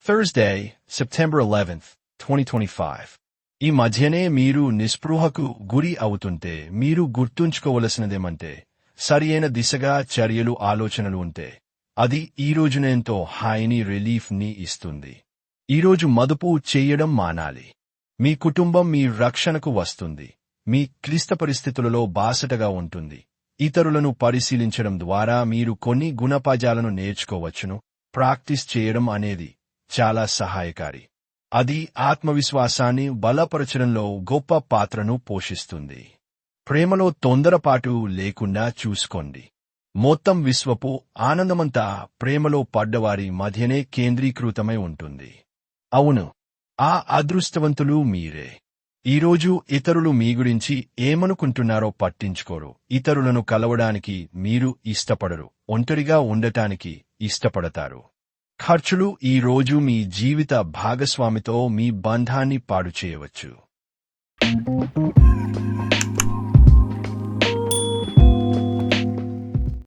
Thursday, September 11th, 2025. ఈ మధ్యనే మీరు నిస్పృహకు గురి అవుతుంటే మీరు గుర్తుంచుకోవలసినదేమంటే సరియైన దిశగా చర్యలు ఆలోచనలు ఉంటే అది ఈ రోజునెంతో హాయిని రిలీఫ్ని ఇస్తుంది. ఈరోజు మదుపు చేయడం మానాలి. మీ కుటుంబం మీ రక్షణకు వస్తుంది. మీ క్లిష్ట పరిస్థితులలో బాసటగా ఉంటుంది. ఇతరులను పరిశీలించడం ద్వారా మీరు కొన్ని గుణపాఠాలను నేర్చుకోవచ్చును. ప్రాక్టీస్ చేయడం అనేది చాలా సహాయకారి. అది ఆత్మవిశ్వాసాన్ని బలపరచడంలో గొప్ప పాత్రను పోషిస్తుంది. ప్రేమలో తొందరపాటు లేకుండా చూసుకోండి. మొత్తం విశ్వపు ఆనందమంతా ప్రేమలో పడ్డవారి మధ్యనే కేంద్రీకృతమై ఉంటుంది. అవును, ఆ అదృష్టవంతులు మీరే. ఈరోజు ఇతరులు మీ గురించి ఏమనుకుంటున్నారో పట్టించుకోరు. ఇతరులను కలవడానికి మీరు ఇష్టపడరు. ఒంటరిగా ఉండటానికి ఇష్టపడతారు. ఖర్చులు ఈ రోజు మీ జీవిత భాగస్వామితో మీ బంధాన్ని పాడు చేయవచ్చు.